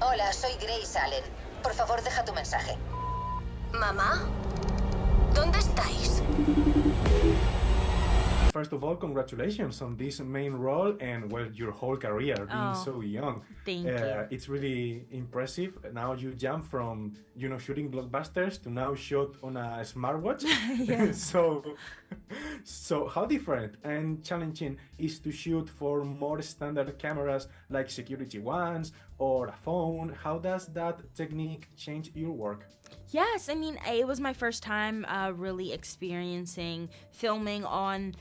Hola, soy Grace Allen. Por favor, deja tu mensaje. ¿Mamá? ¿Dónde estáis? First of all, congratulations on this main role and well, your whole career being so young. Thank you. It's really impressive. Now you jump from shooting blockbusters to now shot on a smartwatch. Yeah. So how different and challenging is to shoot for more standard cameras like security ones or a phone? How does that technique change your work? Yes, I mean, it was my first time really experiencing filming on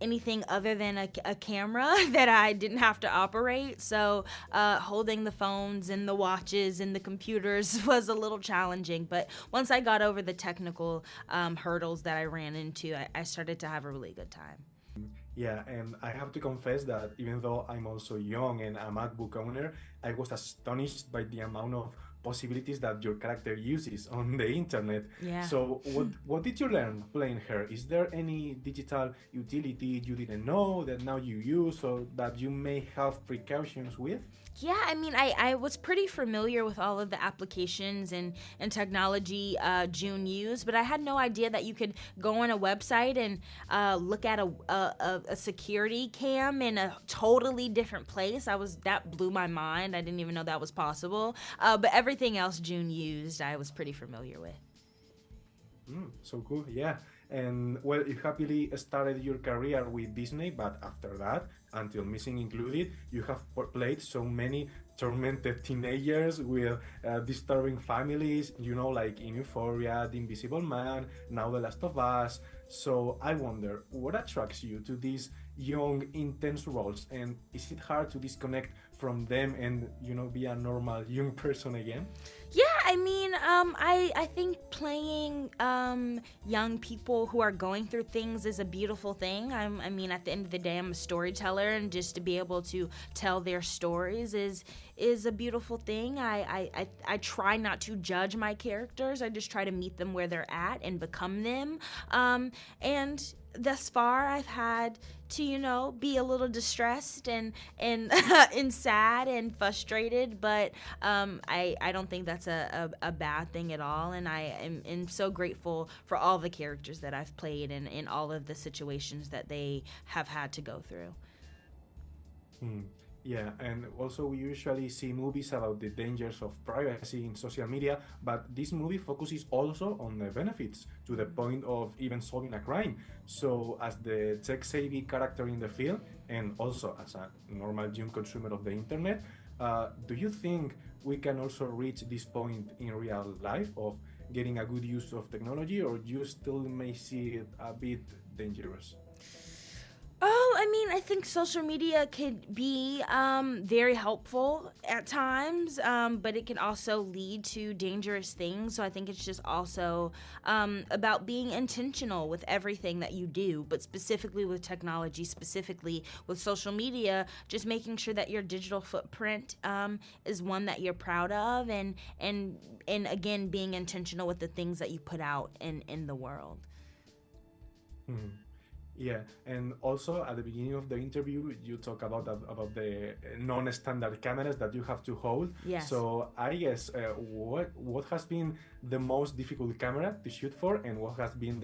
anything other than a camera that I didn't have to operate. So holding the phones and the watches and the computers was a little challenging. But once I got over the technical hurdles that I ran into, I started to have a really good time. Yeah, and I have to confess that even though I'm also young and a MacBook owner, I was astonished by the amount of possibilities that your character uses on the internet. Yeah. So what did you learn playing her? Is there any digital utility you didn't know that now you use or that you may have precautions with? Yeah, I mean, I was pretty familiar with all of the applications and technology June used, but I had no idea that you could go on a website and look at a security cam in a totally different place. That blew my mind. I didn't even know that was possible. But everything else June used, I was pretty familiar with. So cool, yeah. And well, you happily started your career with Disney, but after that, until Missing included, you have played so many tormented teenagers with disturbing families, like in Euphoria, The Invisible Man, now The Last of Us. So I wonder, what attracts you to these young, intense roles? And is it hard to disconnect from them and, be a normal young person again? Yeah, I mean, I think playing young people who are going through things is a beautiful thing. I mean, at the end of the day, I'm a storyteller, and just to be able to tell their stories is a beautiful thing. I try not to judge my characters. I just try to meet them where they're at and become them. And thus far, I've had to, be a little distressed and and sad and frustrated, but I don't think that's a bad thing at all. And I am so grateful for all the characters that I've played and in all of the situations that they have had to go through. Yeah, and also we usually see movies about the dangers of privacy in social media, but this movie focuses also on the benefits to the point of even solving a crime. So as the tech-savvy character in the film, and also as a normal young consumer of the internet, do you think we can also reach this point in real life of getting a good use of technology, or you still may see it a bit dangerous? Oh, I mean, I think social media could be very helpful at times, but it can also lead to dangerous things. So I think it's just also about being intentional with everything that you do, but specifically with technology, specifically with social media, just making sure that your digital footprint is one that you're proud of, and again, being intentional with the things that you put out in the world. Yeah, and also at the beginning of the interview, you talk about the non-standard cameras that you have to hold. Yes. So I guess what has been the most difficult camera to shoot for, and what has been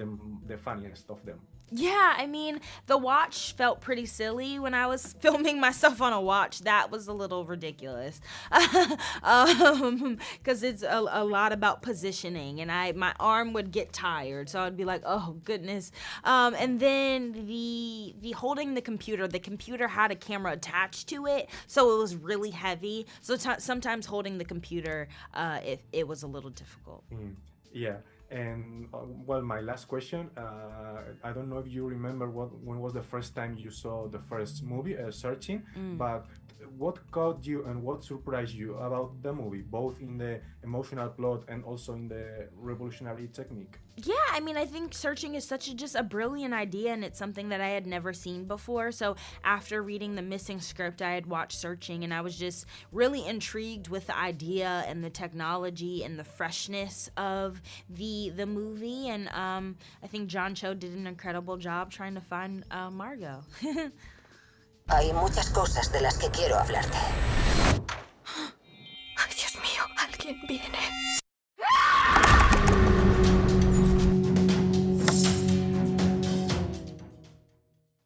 the funniest of them? Yeah, I mean, the watch felt pretty silly when I was filming myself on a watch. That was a little ridiculous, because it's a lot about positioning, and my arm would get tired, so I'd be like, oh goodness. And then the holding the computer had a camera attached to it, so it was really heavy. So sometimes holding the computer, it was a little difficult. Yeah. And well, my last question, I don't know if you remember when was the first time you saw the first movie, Searching, but what caught you and what surprised you about the movie, both in the emotional plot and also in the revolutionary technique? Yeah, I mean, I think Searching is just a brilliant idea, and it's something that I had never seen before. So after reading the missing script, I had watched Searching, and I was just really intrigued with the idea and the technology and the freshness of the movie. And I think John Cho did an incredible job trying to find Margot. Hay muchas cosas de las que quiero hablarte. ¿Quién viene?